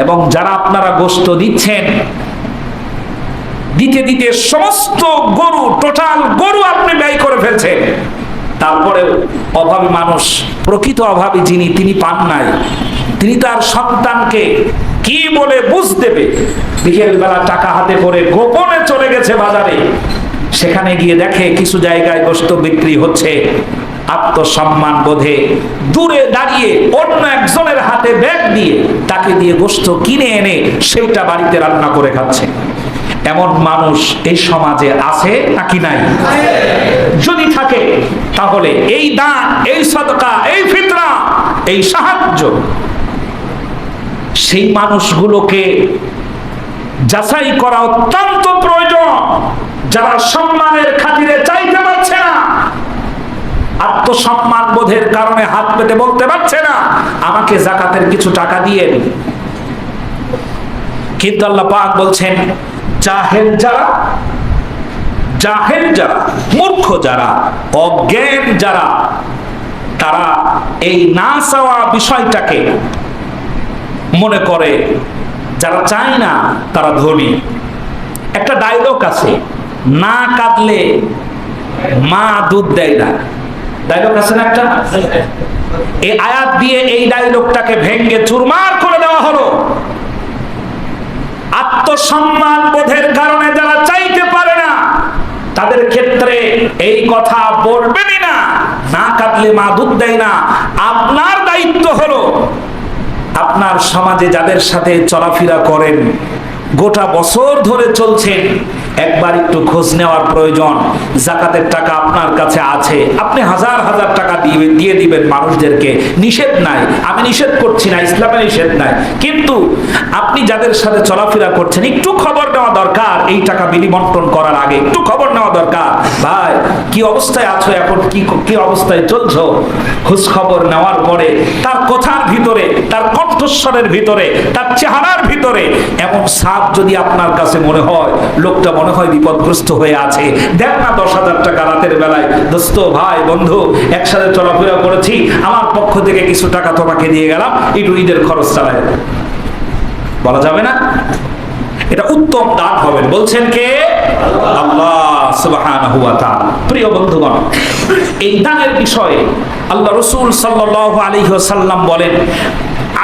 এবং যারা আপনারা গোশত দিচ্ছেন, দিতে দিতে সমস্ত গরু, টোটাল গরু আপনি ব্যয় করে ফেলছেন, তারপরেও অভাবী মানুষ, প্রকৃত অভাবী যিনি, তিনি পান নাই। তিনি তার সন্তানকে কি বলে বুঝ দেবে? বিকেল বেলা টাকা হাতে করে গোপনে চলে গেছে বাজারে, সেখানে গিয়ে দেখে কিছু জায়গায় গোশত বিক্রি হচ্ছে। আত্মসম্মান বোধে দূরে দাঁড়িয়ে অন্য একজনের হাতে ব্যাগ দিয়ে তাকে দিয়ে গোশত কিনে এনে সেইটা বাড়িতে রান্না করে খাচ্ছে। এমন মানুষ এই সমাজে আছে নাকি নাই? যদি থাকে, তাহলে এই দান, এই সাদকা, এই ফিতরা, এই সাহায্য সেই মানুষগুলোকে যাচাই করা অত্যন্ত প্রয়োজন। যারা সম্মানের খাতিরে চাইতে পারছে না, আত্মসম্মান বোধের কারণে হাত পেতে বলতে পারছে না আমাকে যাকাতের কিছু টাকা দিয়ে। কিন্তু আল্লাহ পাক বলছেন জাহেল যারা, মূর্খ যারা, অজ্ঞান যারা, তারা এই না চাওয়া বিষয়টাকে মনে করে, যারা চায় না তারা ধনী। একটা ডায়লগ আছে, না কাঁদলে মা দুধ দেয় না, ডায়লগ আছে না একটা? এই আয়াত দিয়ে এই ডায়লগটাকে ভেঙ্গে চুরমার করে দেওয়া হলো। আত্মসম্মান বোধের কারণে যারা চাইতে পারে না তাদের ক্ষেত্রে এই কথা বলবেনই না, না কাঁদলে মা দুধ দেয় না। আপনার দায়িত্ব হলো আপনার সমাজে যাদের সাথে চলাফেরা করেন, গোটা বছর ধরে চলছেন, একবার একটু খোঁজ নেওয়ার প্রয়োজন। যাকাতের টাকা আপনার কাছে আছে, আপনি হাজার হাজার টাকা দিয়ে দিবেন মানুষদেরকে, নিষেধ নাই, আমি নিষেধ করছি না, ইসলামে নিষেধ নাই। কিন্তু আপনি যাদের সাথে চলাফেরা করছেন একটু খবর নেওয়া দরকার। এই টাকা বিলিবন্টন করার আগে একটু খবর নেওয়া দরকার, ভাই কি অবস্থায় আছো, এখন কি অবস্থায় চলছো। খোঁজ খবর নেওয়ার পরে তার কথার ভিতরে, তার কণ্ঠস্বরের ভিতরে, তার চেহারার ভিতরে এমন সাপ যদি আপনার কাছে মনে হয়, লোকটা মনে হয় বিপদগ্রস্ত হয়ে আছে, দেখ না 10,000 টাকা রাতের বেলায়, দোস্ত ভাই বন্ধু একসাথে চলাফেরা করেছি, আমার পক্ষ থেকে কিছু টাকা তোমাকে দিয়ে গেলাম, একটু ঈদের খরচ চালায়, বলা যাবে না? এটা উত্তম দান হবেন। বলছেন কে? আল্লাহ সুবহানাহু ওয়া তাআলা। প্রিয় বন্ধুগণ, এই দানের বিষয়ে আল্লাহ রাসূল সাল্লাল্লাহু আলাইহি ওয়াসাল্লাম বলেন,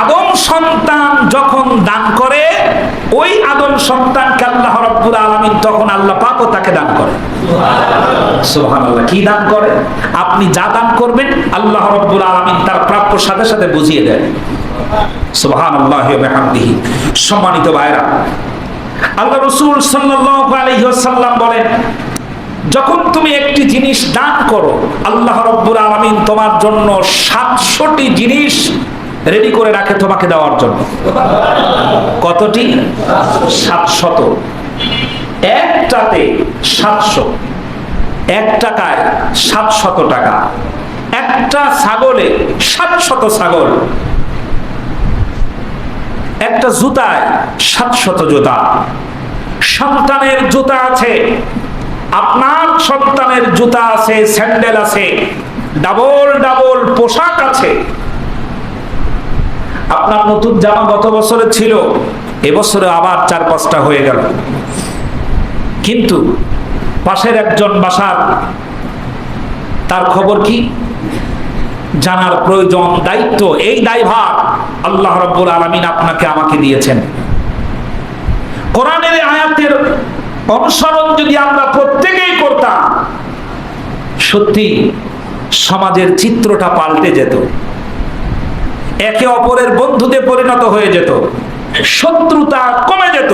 আদম সন্তান যখন দান করে, ওই আদম সন্তানকে আল্লাহ রাব্বুল আলামিন তখন আল্লাহ পাকও তাকে দান করে। সুবহানাল্লাহ। কি দান করে? আপনি যা দান করবেন আল্লাহ রাব্বুল আলামিন তার প্রাপ্য সাথে সাথে বুঝিয়ে দেন। সুবহানাল্লাহি ওয়া বিহামদিহি। সম্মানিত ভাইরা, আল্লাহ রাসূল সাল্লাল্লাহু আলাইহি ওয়াসাল্লাম বলেন, যখন তুমি একটি জিনিস দান করো, আল্লাহ রাব্বুল আলামিন তোমার জন্য 700টি জিনিস রেডি করে রাখে তোমাকে দেওয়ার জন্য। কতটি? 700। একটাতে 700, এক টাকায় 700 টাকা, একটা ছাগলে 700 ছাগল, একটা জুতায় 700 জুতা। সন্তানের জুতা আছে, আপনার সন্তানের জুতা আছে, স্যান্ডেল আছে, ডাবল ডাবল পোশাক আছে। আপনার নতুন জামা গত বছরে ছিল, এবছরে আবার 4-5টা হয়ে গেল। কিন্তু পাশের একজন বাসার, তার খবর কি জানার প্রয়োজন, দায়িত্ব, এই দায়ভার আল্লাহ রাব্বুল আলামিন আপনাকে আমাকে দিয়েছেন। কোরআনের আয়াতের অনুসরণ যদি আমরা প্রত্যেকেই করতাম, সত্যি সমাজের চিত্রটা পাল্টে যেত, একে অপরের বন্ধুতে পরিণত হয়ে যেত, শত্রুতা কমে যেত,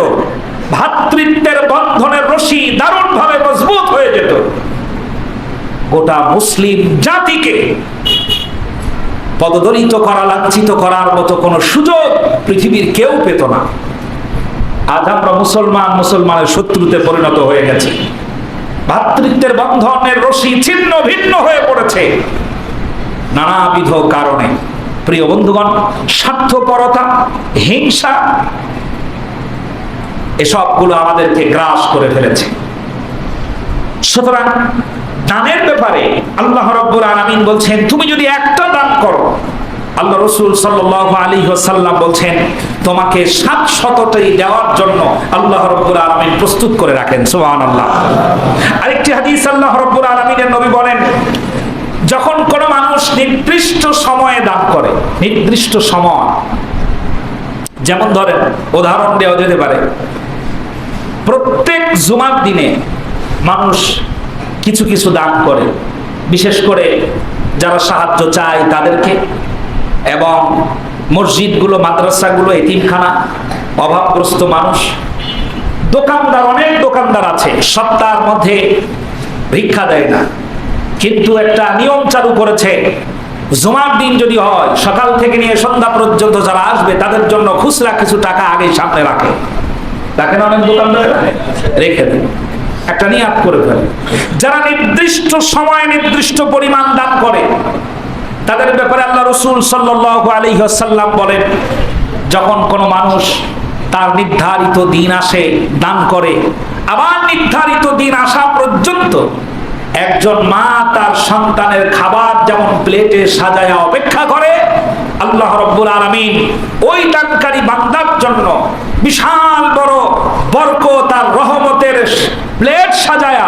ভ্রাতৃত্বের বন্ধনের রশি দারুণভাবে মজবুত হয়ে যেত। গোটা মুসলিম জাতিকে পদদলিত করা, লাঞ্ছিত করার মতো কোনো সুযোগ পৃথিবীর কেউ পেত না। আজ আমরা মুসলমানের শত্রুতে পরিণত হয়ে গেছে, ভ্রাতৃত্বের বন্ধনের রশি ছিন্ন ভিন্ন হয়ে পড়েছে নানাবিধ কারণে। প্রিয় বন্ধুগণ, স্বার্থপরতা, হিংসা, এসবগুলো আমাদেরকে গ্রাস করে ফেলেছে। সুতরাং দানের ব্যাপারে আল্লাহ রাব্বুল আলামিন বলছেন, তুমি যদি একটা দান করো, আল্লাহ রাসূল সাল্লাল্লাহু আলাইহি ওয়াসাল্লাম বলছেন তোমাকে 700টি দেওয়ার জন্য আল্লাহ রাব্বুল আলামিন প্রস্তুত করে রাখেন। সুবহানাল্লাহ। আরেকটি হাদিস আল্লাহ রাব্বুল আলামিনের নবী বলেন, যখন কোন মানুষ নির্দিষ্ট সময়ে দান করে, নির্দিষ্ট সময়, যেমন ধরেন উদাহরণ দেওয়া যেতে পারে, প্রত্যেক জুমার দিনে মানুষ কিছু কিছু দান করে, বিশেষ করে যারা সাহায্য চায় তাদেরকে, এবং মসজিদগুলো, মাদ্রাসাগুলো, এতিমখানা, অভাবগ্রস্ত মানুষ, দোকানদার, অনেক দোকানদার আছে সপ্তাহের মধ্যে ভিক্ষা দেয় না, কিন্তু একটা নিয়ম চালু করেছে, জুমার দিন যদি হয় সকাল থেকে নিয়ে সন্ধ্যা পর্যন্ত যারা আসবে তাদের জন্য খুচরা কিছু টাকা আগে সামনে রাখে। দেখেন অনেক দোকানদার রেখে দেয়। একটা নিয়াত করে ফেলে। যারা নির্দিষ্ট সময়ে নির্দিষ্ট পরিমাণ দান করে তাদের ব্যাপারে আল্লাহ রাসূল সাল্লাল্লাহু আলাইহি ওয়াসাল্লাম বলেন, যখন কোনো মানুষ তার নির্ধারিত দিন আসে দান করে, আবার নির্ধারিত দিন আসা পর্যন্ত একজন মা তার সন্তানের খাবার যেমন প্লেটে সাজায়া অপেক্ষা করে, আল্লাহ রাব্বুল আলামিন ওই দানকারী বান্দার জন্য বিশাল বড় বরকত আর রহমতের প্লেট সাজায়া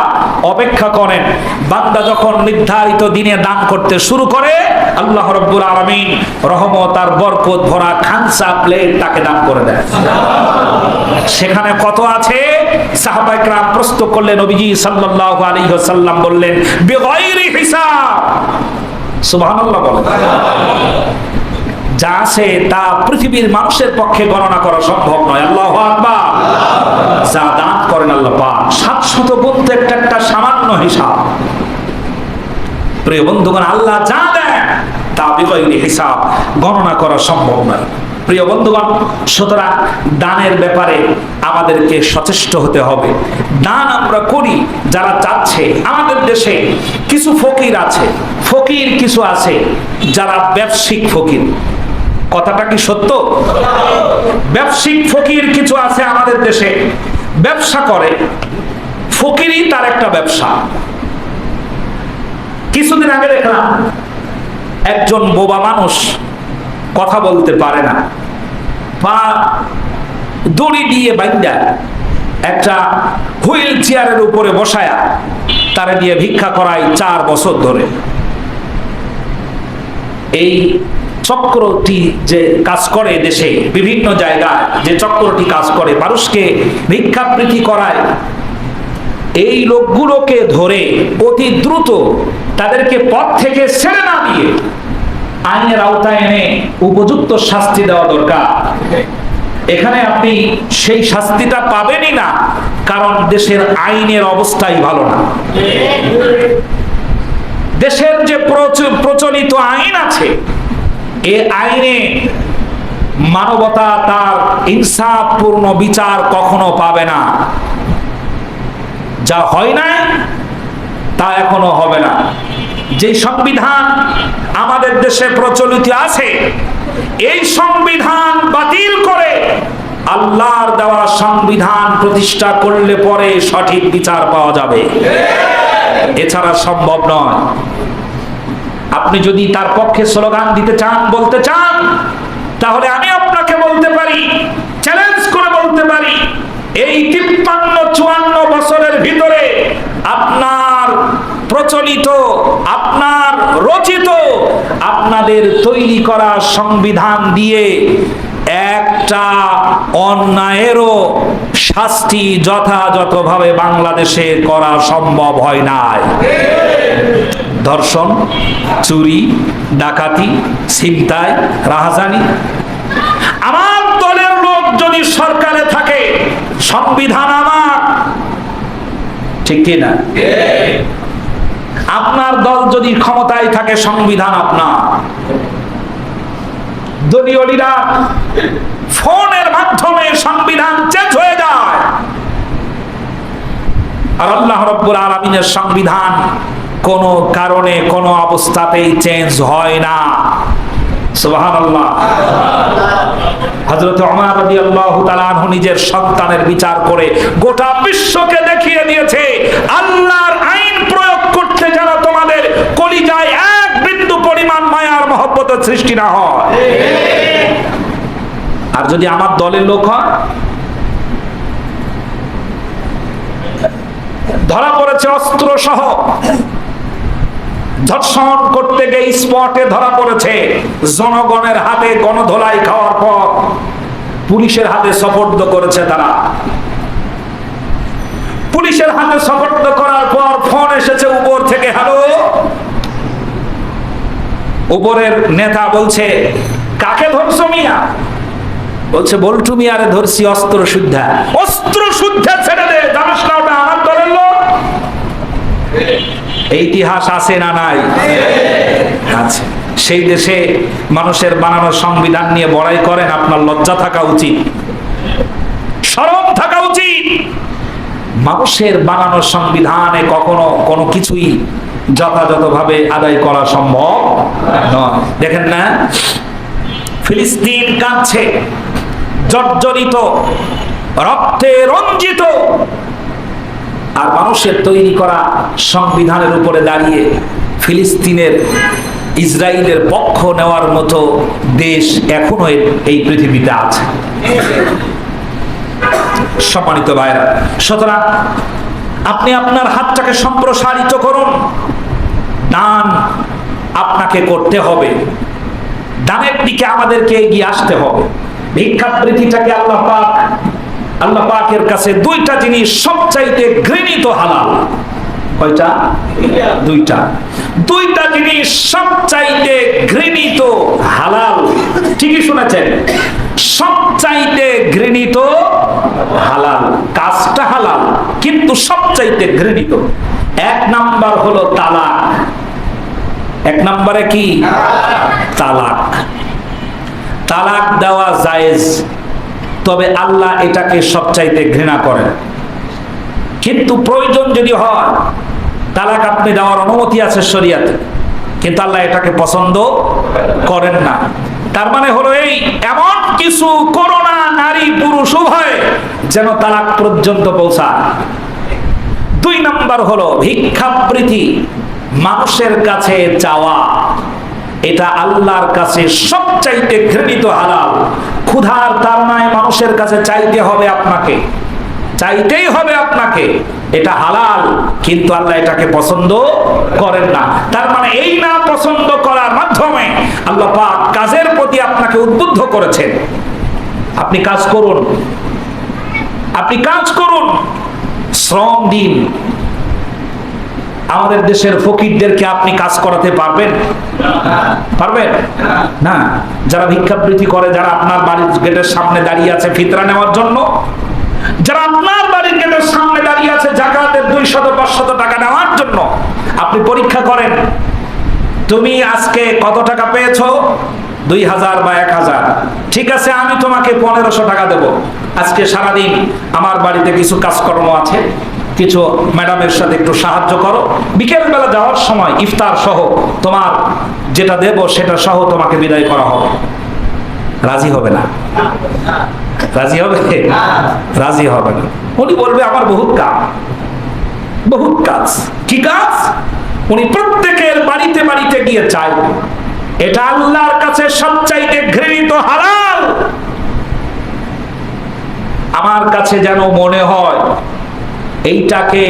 অপেক্ষা করেন। বান্দা যখন নির্ধারিত দিনে দান করতে শুরু করে, আল্লাহ রাব্বুল আলামিন রহমত আর বরকত ভরা খানসা প্লেট তাকে দান করে দেয়। সেখানে কত আছে? সাহাবায়ে কেরাম প্রশ্ন করলেন, নবীজি সাল্লাল্লাহু আলাইহি ওয়াসাল্লাম বললেন, বিগাইরি হিসাব। সুবহানাল্লাহ বলেন। যা আছে তা পৃথিবীর মানুষের পক্ষে গণনা করা সম্ভব নয়। আল্লাহু আকবার। যা দান করেন আল্লাহ পাক 700 গুণতে একটা সামান্য হিসাব। প্রিয় বন্ধুগণ, আল্লাহ যা দেন তা বিগাইরি হিসাব, গণনা করা সম্ভব নয়। প্রিয় বন্ধুগণ, সুতরাং দানের ব্যাপারে আমাদেরকে সচেষ্ট হতে হবে। দান আমরা করি যারা চাচ্ছে। আমাদের দেশে কিছু ফকির আছে, ফকির কিছু আছে যারা ব্যবসায়িক ফকির। কথাটা কি সত্য? ব্যবসায়িক ফকির কিছু আছে আমাদের দেশে, ব্যবসা করে, ফকিরই তার একটা ব্যবসা। কিছুদিন আগে দেখলাম একজন বোবা মানুষ, কথা বলতে পারে না, পা দড়ি দিয়ে বাইন্দা একটা হুইল চেয়ারের উপরে বসায়া তারে দিয়ে ভিক্ষা করায় 4 বছর ধরে। এই চক্রটি যে কাজ করে দেশে বিভিন্ন জায়গায়, যে চক্রটি কাজ করে মানুষকে ভিক্ষাবৃত্তি করায়, এই লোকগুলোকে ধরে অতি দ্রুত তাদেরকে পথ থেকে ছেড়ে না দিয়ে আইনের আওতায় এনে উপযুক্ত শাস্তি দেওয়া দরকার। এখানে আপনি সেই শাস্তিটা পাবেনই না, কারণ দেশের আইনের অবস্থাই ভালো না। দেশের যে প্রচলিত আইন আছে, এই আইনে মানবতা তার ইনসাফপূর্ণ বিচার কখনো পাবে না। যা হয় না তা এখনো হবে না। যে সংবিধান আমাদের দেশে প্রচলিত আছে, এই সংবিধান বাতিল করে আল্লাহর দেওয়া সংবিধান প্রতিষ্ঠা করলে পরে সঠিক বিচার পাওয়া যাবে, এছাড়া সম্ভব নয়। আপনি যদি তার পক্ষে স্লোগান দিতে চান, বলতে চান, তাহলে আমি আপনাকে বলতে পারি, চ্যালেঞ্জ করে বলতে পারি, এই 53-54 বছরের ভিতরে আপনার প্রচলিত, আপনার রচিত, আপনাদের তৈরি করা সংবিধান দিয়ে একটা অন্যায়েরও শাস্তি যথাযথভাবে বাংলাদেশে করা সম্ভব হয় নাই। ধর্ষণ, চুরি, ডাকাতি, ছিনতাই, রাহাজানি। আমার দলের লোক যদি সরকারে থাকে, সংবিধান আমার, ঠিক কিনা? আপনার দল যদি ক্ষমতায় থাকে, সংবিধান আপনার। দলীয় লিডার ফোনের মাধ্যমে সংবিধান চেঞ্জ হয়ে যায়, আর আল্লাহ রাব্বুল আলামিনের সংবিধান কোনো কারণে কোনো অবস্থাতেই চেঞ্জ হয় না। সুবহানাল্লাহ। হযরত ওমর রাদিয়াল্লাহু তাআলা আনহু নিজের সন্তানের বিচার করে গোটা বিশ্বকে দেখিয়ে দিয়েছে, আল্লাহর আইন প্রয়োগ করতে যারা তোমাদের কলিজায় এক বিন্দু পরিমাণ মায়ার মহব্বতের সৃষ্টি না হয়, আর যদি আমার দলের লোক হয়, ধরা পড়েছে অস্ত্র সহ, ধর্ষণ করতে গিয়ে স্পটে ধরা পড়েছে, জনগণের হাতে গণধোলাই খাওয়ার পর পুলিশের হাতে সোপর্দ করেছে। তারা পুলিশের হাতে সোপর্দ করার পর ফোন এসেছে উপর থেকে, হ্যালো। উপরের নেতা বলছে, কাকে ধরছো মিয়া? বলছে, বল্টু মিয়ারে ধরছি অস্ত্র শুদ্ধা। অস্ত্র শুদ্ধা ছেড়ে দে, জানিস না ওটা আমার দলের লোক? ইতিহাস আছে না নাই? আছে। সেই দেশে মানুষের বানানো সংবিধান নিয়ে বড়াই করেন, আপনার লজ্জা থাকা উচিত, শরম থাকা উচিত। মানুষের বানানো সংবিধানে কখনো কোনো কিছুই যথাযথভাবে আদায় করা সম্ভব নয়। দেখেন না, ফিলিস্তিন কাঁদছে, জর্জরিত, রক্তে রঞ্জিত, আর মানুষের তৈরি করা সংবিধানের উপরে দাঁড়িয়ে ফিলিস্তিনের, ইসরায়েলের পক্ষ নেওয়ার মতো দেশ এখনো এই পৃথিবীতে আছে। সম্মানিত ভাইরা, সুতরাং আপনি আপনার হাতটাকে সম্প্রসারিত করুন, দান আপনাকে করতে হবে, দানের দিকে আমাদেরকে এগিয়ে আসতে হবে। ভিক্ষাবৃত্তিটাকে আল্লাহ পাকের কাছে দুইটা জিনিস সবচাইতে ঘৃণিত হালাল। কয়টা? দুইটা জিনিস সবচাইতে ঘৃণিত হালাল। ঠিকই শুনেছেন, সবচাইতে ঘৃণিত হালাল। কাজটা হালাল কিন্তু সবচাইতে ঘৃণিত। এক নাম্বার হলো তালাক। এক নম্বরে কি? তালাক। তালাক দেওয়া জায়েজ, তবে আল্লাহ এটাকে সবচাইতে ঘৃণা করেন। কিন্তু প্রয়োজন যদি হয়, তালাক আপনি দেওয়ার অনুমতি আছে শরীয়তে, কিন্তু আল্লাহ এটাকে পছন্দ করেন না। তার মানে হলো এই, এমন কিছু করোনা নারী পুরুষ উভয় যেন তালাক পর্যন্ত পৌঁছায়। দুই নাম্বার হলো ভিক্ষাবৃত্তি, মানুষের কাছে চাওয়া, এটা আল্লাহর কাছে সবচাইতে ঘৃণিত হালাল। ক্ষুধার তাড়নায় মানুষের কাছে চাইতে হবে আপনাকে, চাইতেই হবে আপনাকে, এটা হালাল, কিন্তু আল্লাহ এটাকে পছন্দ করেন না। তার মানে এই না পছন্দ করার মাধ্যমে আল্লাহ পাক কাজের প্রতি আপনাকে উদ্বুদ্ধ করেছেন। আপনি কাজ করুন, আপনি কাজ করুন, শ্রম দিন। আমাদের দেশের ফকিরদেরকে আপনি কাজ করাতে পারবেন? পারবেন না। যারা ভিক্ষাবৃত্তি করে, যারা আপনার বাড়ির গেটের সামনে দাঁড়িয়ে আছে ফিতরা নেওয়ার জন্য, যারা আপনার বাড়ির গেটের সামনে দাঁড়িয়ে আছে যাকাতের 200-500 টাকা নেওয়ার জন্য, আপনি পরীক্ষা করেন, তুমি আজকে কত টাকা পেয়েছো? 2000 বা 1000। ঠিক আছে, আমি তোমাকে 1500 টাকা দেব। আজকে সারাদিন আমার বাড়িতে কিছু কাজকর্ম আছে, কিছু ম্যাডামের সাথে একটু সাহায্য করো, বিকেল বেলা যাওয়ার সময় ইফতার সহ তোমার যেটা দেব সেটা সহ তোমাকে বিদায় করা হবে। রাজি হবে না? রাজি হবে? রাজি হবে না। উনি বলবে আমার বহুত কাজ। কি কাজ? উনি প্রত্যেকের বাড়িতে বাড়িতে গিয়ে চাই। এটা আল্লাহর কাছে সবচাইতে ঘৃণিত হালাল। আমার কাছে যেন মনে হয় এইটাকে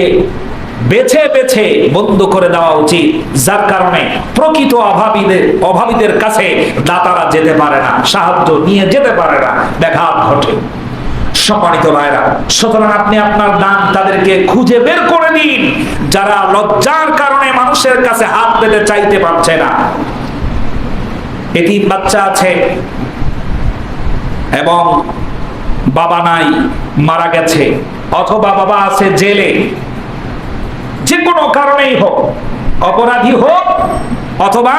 বেছে বেছে বন্ধ করে দেওয়া উচিত, যার কারণে প্রকৃত অভাবীদের কাছে দাতারা যেতে পারে না, সাহায্য নিয়ে যেতে পারে না, ব্যাঘাত ঘটে। সম্মানিত ভাইরা, সুতরাং আপনি আপনার দান তাদেরকে খুঁজে বের করে দিন, যারা লজ্জার কারণে মানুষের কাছে হাত পেতে চাইতে পারছে না। এতিম বাচ্চা আছে এবং বাবা নাই, মারা গেছে, অথবা বাবা আছে জেলে, যে কোনো কারণেই হোক, অপরাধী হোক অথবা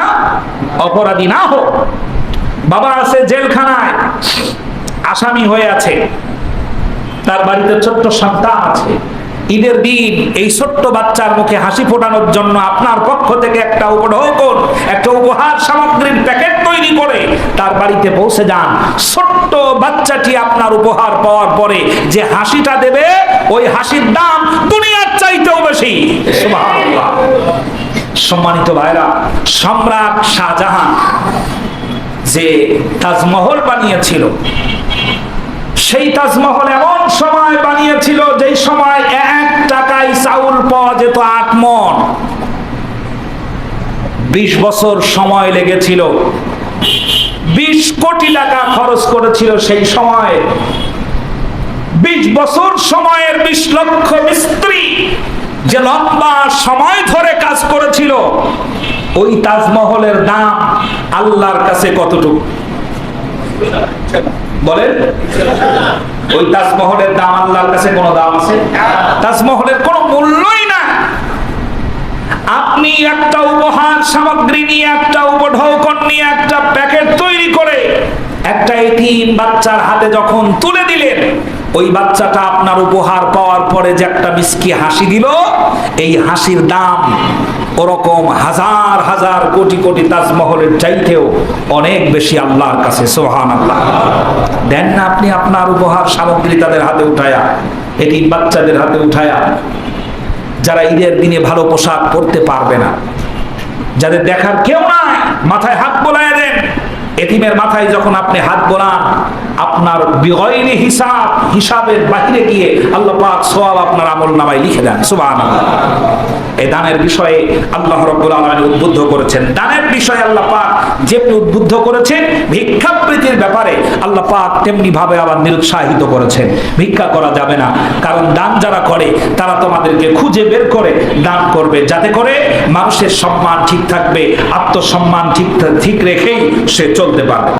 অপরাধী না হোক, বাবা আছে জেলখানায়, আসামি হয়ে আছে, তার বাড়িতে ছোট্ট সন্তান আছে। ঈদের দিন এই ছোট্ট বাচ্চার মুখে হাসি ফোটানোর জন্য আপনার পক্ষ থেকে একটা উপঢৌকন, একটা উপহার সামগ্রীর প্যাকেট তৈরি করে তার বাড়িতে পৌঁছে যান। ছোট্ট বাচ্চাটি আপনার উপহার পাওয়ার পরে যে হাসিটা দেবে, ওই হাসির দাম দুনিয়ার চাইতেও বেশি। সুবহানাল্লাহ। সম্মানিত ভাইরা, সম্রাট শাহজাহান যে তাজমহল বানিয়েছিল, সেই তাজমহল এমন সময় বানিয়েছিল যেই সময় 1 টাকায় চাউল পাওয়া যেত 8 মণ। 20 বছর সময় লেগেছিল, 20 কোটি টাকা খরচ করেছিল সেই সময়। 20 বছর সময়ের 20 লক্ষ মিস্ত্রি যে লম্বা সময় ধরে কাজ করেছিল, ওই তাজমহলের দাম আল্লাহর কাছে কতটুকু বলেন? ওই তাজমহলের দাম আল্লাহর কাছে কোনো দাম আছে? তাজমহলের কোনো মূল্যই না। আপনি একটা উপহার সামগ্রী নিয়ে, একটা উপঢৌকন নিয়ে, একটা প্যাকেট তৈরি করে একটা এতিম বাচ্চার হাতে যখন তুলে দিলেন, ওই বাচ্চাটা আপনার উপহার পাওয়ার পরে যে একটা মিষ্টি হাসি দিল, এই হাসির দাম ওরকম হাজার হাজার কোটি কোটি তাজমহলের চাইতেও অনেক বেশি আল্লাহর কাছে। সুবহানাল্লাহ। দেন না আপনি আপনার উপহার সামগ্রী তাদের হাতে উঠায়া, এটিম বাচ্চাদের হাতে উঠায়া, যারা ঈদের দিনে ভালো পোশাক পরতে পারবে না, যাদের দেখার কেউ নাই, মাথায় হাত বোলায় দেন। এতিমের মাথায় যখন আপনি হাত বোলান, আপনার বিগয়রি হিসাব, হিসাবের বাহিরে গিয়ে আল্লাহ পাক সওয়াব আপনার আমলনামায় লিখে দেন। সুবহানাল্লাহ। এই দানের বিষয়ে আল্লাহ রাব্বুল আলামিন উদ্বুদ্ধ করেছেন। দানের বিষয়ে আল্লাহ পাক যেমনি উদ্বুদ্ধ করেছেন, ভিক্ষাবৃত্তির ব্যাপারে আল্লাহ পাক তেমনি ভাবে আবার নিরুৎসাহিত করেছেন। ভিক্ষা করা যাবে না, কারণ দান যারা করে তারা তোমাদেরকে খুঁজে বের করে দান করবে, যাতে করে মানুষের সম্মান ঠিক থাকবে, আত্মসম্মান ঠিক রেখেই সে চলতে পারবে।